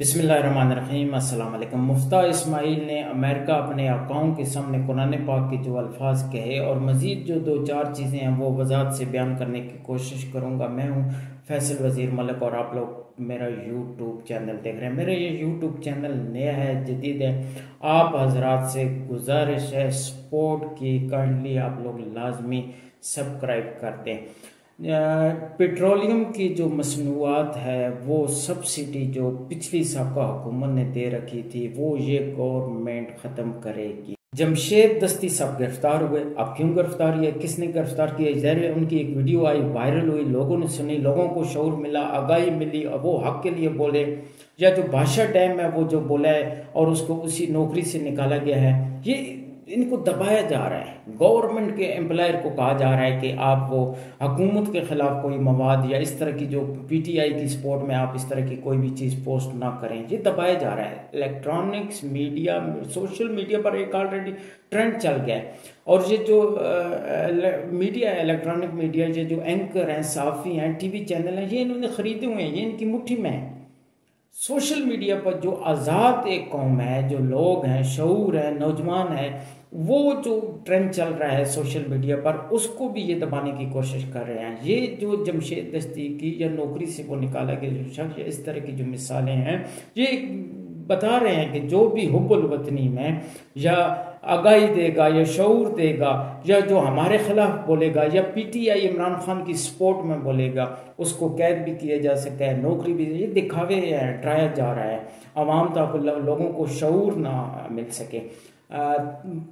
بسم اللہ الرحمن الرحیم۔ السلام علیکم۔ مفتیٰ اسماعیل نے امریکہ اپنے آقاؤں کے سامنے قرآن پاک کے جو الفاظ کہے اور مزید جو دو چار چیزیں ہیں وہ وضاحت سے بیان کرنے کی کوشش کروں گا۔ میں ہوں فیصل وزیر ملک اور آپ لوگ میرا یوٹیوب چینل دیکھ رہے ہیں۔ میرا یہ یوٹیوب چینل نیا ہے، جدید ہے۔ آپ حضرات سے گزارش ہے سپورٹ کی، کائنڈلی آپ لوگ لازمی سبسکرائب کر دیں۔ پیٹرولیم کی جو مصنوعات ہے وہ سبسڈی جو پچھلی سابقہ حکومت نے دے رکھی تھی وہ یہ گورنمنٹ ختم کرے گی۔ جمشید دستی صاحب گرفتار ہوئے۔ اب کیوں گرفتار ہوئے، کس نے گرفتار کیا؟ ظاہر ہے ان کی ایک ویڈیو آئی، وائرل ہوئی، لوگوں نے سنی، لوگوں کو شعور ملا، آگاہی ملی، اور وہ حق کے لیے بولے۔ یا جو بادشاہ ٹائم ہے وہ جو بولا ہے اور اس کو اسی نوکری سے نکالا گیا ہے، یہ ان کو دبایا جا رہا ہے۔ گورنمنٹ کے امپلائر کو کہا جا رہا ہے کہ آپ وہ حکومت کے خلاف کوئی مواد یا اس طرح کی جو پی ٹی آئی کی سپورٹ میں آپ اس طرح کی کوئی بھی چیز پوسٹ نہ کریں، یہ دبایا جا رہا ہے۔ الیکٹرانکس میڈیا، سوشل میڈیا پر ایک آلریڈی ٹرینڈ چل گیا ہے، اور یہ جو میڈیا ہے، الیکٹرانک میڈیا، یہ جو اینکر ہیں، صحافی ہیں، ٹی وی چینل ہیں، یہ انہوں نے خریدے ہوئے ہیں، یہ ان کی مٹھی میں ہے۔ سوشل میڈیا پر جو آزاد ایک قوم ہے، جو لوگ ہیں، شعور ہے، نوجوان ہے، وہ جو ٹرینڈ چل رہا ہے سوشل میڈیا پر، اس کو بھی یہ دبانے کی کوشش کر رہے ہیں۔ یہ جو جمشید دستی کی یا نوکری سے وہ نکالا گیا جو شخص، اس طرح کی جو مثالیں ہیں، یہ بتا رہے ہیں کہ جو بھی حب الوطنی میں یا آگاہی دے گا یا شعور دے گا یا جو ہمارے خلاف بولے گا یا P T I Imran Khan کی سپورٹ میں بولے گا، اس کو قید بھی کیا جا سکتا ہے، نوکری بھی۔ یہ دکھاوے ہیں، ڈرایا جا رہا ہے عوام تک، لوگوں کو شعور نہ مل سکے۔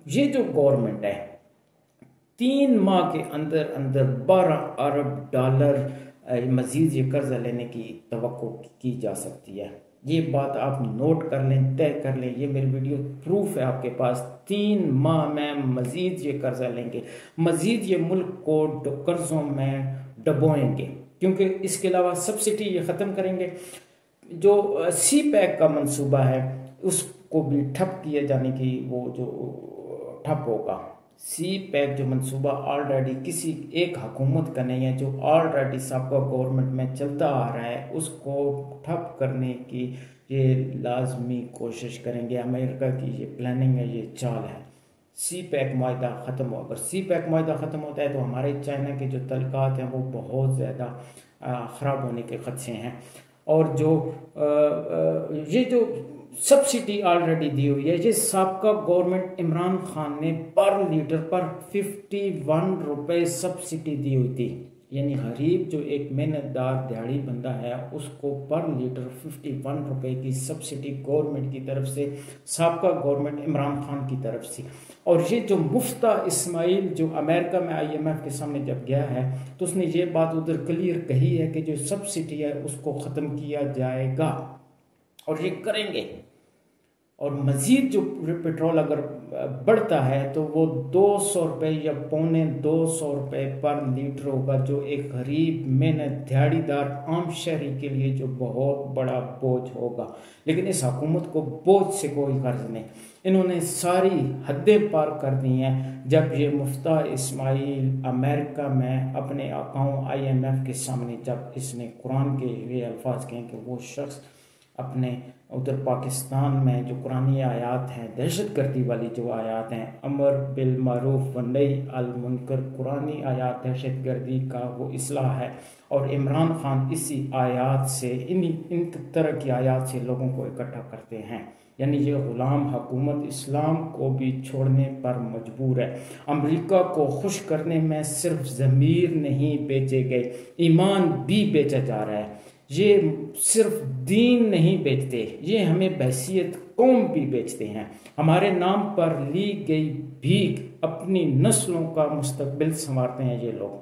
یہ جو گورنمنٹ ہے 3 ماہ کے اندر اندر 12 ارب ڈالر مزید یہ قرضہ لینے کی توقع کی جا سکتی ہے۔ یہ بات آپ نوٹ کر لیں، طے کر لیں، یہ میری ویڈیو پروف ہے آپ کے پاس۔ 3 ماہ میں مزید یہ قرضہ لیں گے، مزید یہ ملک کو قرضوں میں ڈبوئیں گے، کیونکہ اس کے علاوہ سبسڈی یہ ختم کریں گے۔ جو سی پیک کا منصوبہ ہے اس کو بھی ٹھپ کیے جانے کی، وہ جو ٹھپ ہوگا۔ سی پیک جو منصوبہ آلریڈی کسی ایک حکومت کا نہیں ہے، جو آلریڈی سابقہ گورنمنٹ میں چلتا آ رہا ہے، اس کو ٹھپ کرنے کی یہ لازمی کوشش کریں گے۔ امریکہ کی یہ پلاننگ ہے، یہ چال ہے۔ سی پیک معاہدہ ختم ہو، اگر سی پیک معاہدہ ختم ہوتا ہے تو ہمارے چائنا کے جو تعلقات ہیں وہ بہت زیادہ خراب ہونے کے خدشے ہیں۔ اور جو یہ جو سبسڈی آلریڈی دی ہوئی ہے، یہ سابقہ گورنمنٹ عمران خان نے پر لیٹر پر 51 روپے سبسڈی دی ہوئی تھی، یعنی غریب جو ایک محنت دار دیہڑی بندہ ہے اس کو پر لیٹر 51 روپے کی سبسڈی گورنمنٹ کی طرف سے، سابقہ گورنمنٹ عمران خان کی طرف سے۔ اور یہ جو مفتیٰ اسماعیل جو امریکہ میں IMF کے سامنے جب گیا ہے تو اس نے یہ بات ادھر کلیئر کہی ہے کہ جو سبسڈی ہے اس کو ختم کیا جائے گا، اور یہ کریں گے۔ اور مزید جو پیٹرول اگر بڑھتا ہے تو وہ 200 روپے یا 250 روپے پر لیٹر ہوگا، جو ایک غریب محنت دیہڑی دار عام شہری کے لیے جو بہت بڑا بوجھ ہوگا۔ لیکن اس حکومت کو بوجھ سے کوئی غرض نہیں، انہوں نے ساری حدیں پار کر دی ہیں۔ جب یہ مفتیٰ اسماعیل امریکہ میں اپنے آقاؤں IMF کے سامنے جب اس نے قرآن کے یہ الفاظ کہیں کہ وہ شخص اپنے ادھر پاکستان میں جو قرآنی آیات ہیں، دہشت گردی والی جو آیات ہیں، امر بالمعروف و نہی عن المنکر، قرآنی آیات دہشت گردی کا وہ اصلاح ہے، اور عمران خان اسی آیات سے ان طرح کی آیات سے لوگوں کو اکٹھا کرتے ہیں۔ یعنی یہ غلام حکومت اسلام کو بھی چھوڑنے پر مجبور ہے۔ امریکہ کو خوش کرنے میں صرف ضمیر نہیں بیچے گئے، ایمان بھی بیچا جا رہا ہے۔ یہ صرف دین نہیں بیچتے، یہ ہمیں بحیثیت قوم بھی بیچتے ہیں۔ ہمارے نام پر لی گئی بھیک اپنی نسلوں کا مستقبل سنوارتے ہیں یہ لوگ،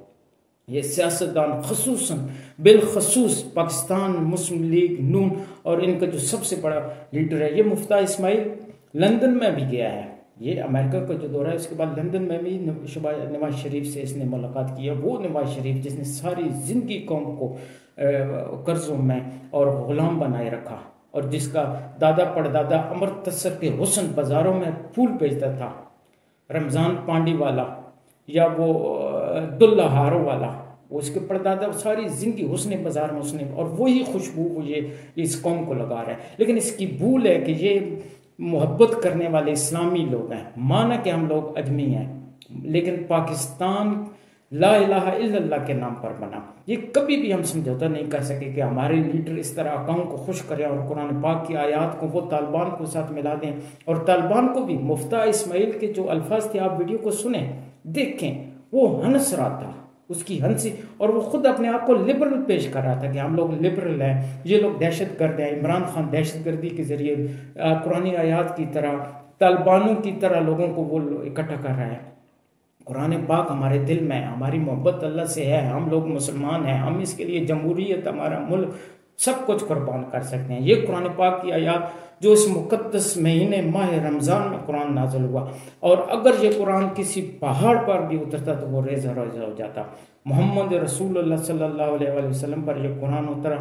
یہ سیاستدان، خصوصاً بالخصوص پاکستان مسلم لیگ نون، اور ان کا جو سب سے بڑا لیڈر ہے یہ مفتیٰ اسماعیل، لندن میں بھی گیا ہے۔ یہ امریکہ کا جو دورہ ہے اس کے بعد لندن میں بھی نواز شریف سے اس نے ملاقات کی ہے۔ وہ نواز شریف جس نے ساری زندگی قوم کو قرضوں میں اور غلام بنائے رکھا، اور جس کا دادا پڑدادا امرتسر کے حسن بازاروں میں پھول بیچتا تھا، رمضان پانڈی والا یا وہ دلہ ہارو والا، اس کے پردادا ساری زندگی حسن بازار میں حسن، اور وہی خوشبو کو یہ اس قوم کو لگا رہا ہے. لیکن اس کی بھول ہے کہ یہ محبت کرنے والے اسلامی لوگ ہیں. مانا کہ ہم لوگ اجمی ہیں، لیکن پاکستان لا الہ الا اللہ کے نام پر بنا. یہ کبھی بھی ہم سمجھوتا نہیں کر سکے کہ ہمارے لیڈر اس طرح قوم کو خوش کریں اور قرآن پاک کی آیات کو وہ طالبان کو ساتھ ملا دیں. اور طالبان کو بھی مفتیٰ اسماعیل کے جو الفاظ تھے، آپ ویڈیو کو سنیں دیکھیں، وہ ہنس رہا تھا، اس کی ہنسی، اور وہ خود اپنے آپ کو لبرل پیش کر رہا تھا کہ ہم لوگ لبرل ہیں، یہ لوگ دہشت گرد ہیں. عمران خان دہشت گردی کے ذریعے قرآن آیات کی طرح طالبانوں کی طرح لوگوں کو وہ اکٹھا کر رہا ہے. قرآن پاک ہمارے دل میں، ہماری محبت اللہ سے ہے، ہم لوگ مسلمان ہیں، ہم اس کے لیے جمہوریت، ہمارا ملک، سب کچھ قربان کر سکتے ہیں. یہ قرآن پاک کی آیات جو اس مقدس مہینے ماہ رمضان میں قرآن نازل ہوا، اور اگر یہ قرآن کسی پہاڑ پر بھی اترتا تو وہ ریزہ ریزہ ہو جاتا. محمد رسول اللہ صلی اللہ علیہ وآلہ وسلم پر یہ قرآن اترا.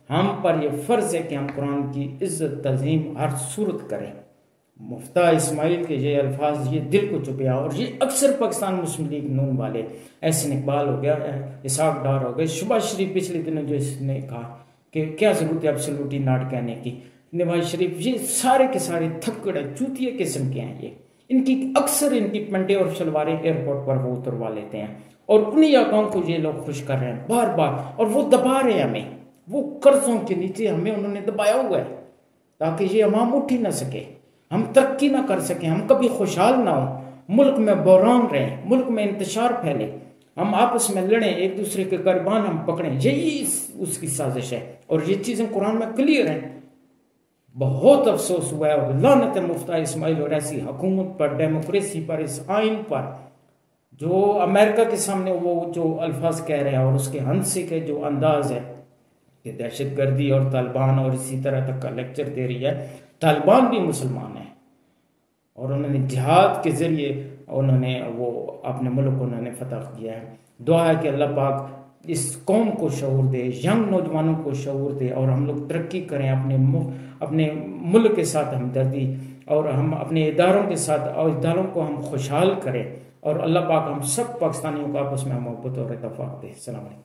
ہم پر یہ فرض ہے کہ ہم قرآن کی عزت تعظیم ہر صورت کریں. مفتیٰ اسماعیل کے یہ الفاظ یہ دل کو چپیا، اور یہ اکثر پاکستان مسلم لیگ نون والے، احسن اقبال ہو گیا، اسحاق ڈار ہو گئے، شہباز شریف پچھلے دنوں جو اس نے کہا کہ کیا ضرورت ہے ایبسولوٹلی ناٹ کہنے کی، نواز شریف، یہ سارے کے سارے تھکڑے چوتیے قسم کے ہیں. یہ ان کی اکثر ان کی پنڈے اور شلواریں ایئرپورٹ پر وہ اتروا لیتے ہیں، اور انہی آقاؤں کو یہ لوگ خوش کر رہے ہیں بار بار، اور وہ دبا رہے ہیں ہمیں، وہ قرضوں کے نیچے ہمیں انہوں نے دبایا ہوا ہے تاکہ یہ عوام اٹھ ہی نہ سکے، ہم ترقی نہ کر سکیں، ہم کبھی خوشحال نہ ہوں، ملک میں بحران رہیں، ملک میں انتشار پھیلے، ہم آپس میں لڑیں، ایک دوسرے کے گریبان ہم پکڑیں. یہی اس کی سازش ہے، اور یہ چیزیں قرآن میں کلیئر ہیں. بہت افسوس ہوا ہے، اور لعنت ہے مفتیٰ اسماعیل اور ایسی حکومت پر، ڈیموکریسی پر، اس آئین پر جو امریکہ کے سامنے وہ جو الفاظ کہہ رہے ہیں، اور اس کے ہنسی کے جو انداز ہے کہ دہشت گردی اور طالبان، اور اسی طرح تک کا لیکچر دے رہی ہے. طالبان بھی مسلمان ہیں، اور انہوں نے جہاد کے ذریعے انہوں نے وہ اپنے ملک کو انہوں نے فتح کیا ہے. دعا ہے کہ اللہ پاک اس قوم کو شعور دے، ینگ نوجوانوں کو شعور دے، اور ہم لوگ ترقی کریں، اپنے ملک کے ساتھ ہمدردی، اور ہم اپنے اداروں کے ساتھ، اور اداروں کو ہم خوشحال کریں، اور اللہ پاک ہم سب پاکستانیوں کو آپس میں محبت اور اتفاق دے. السلام علیکم.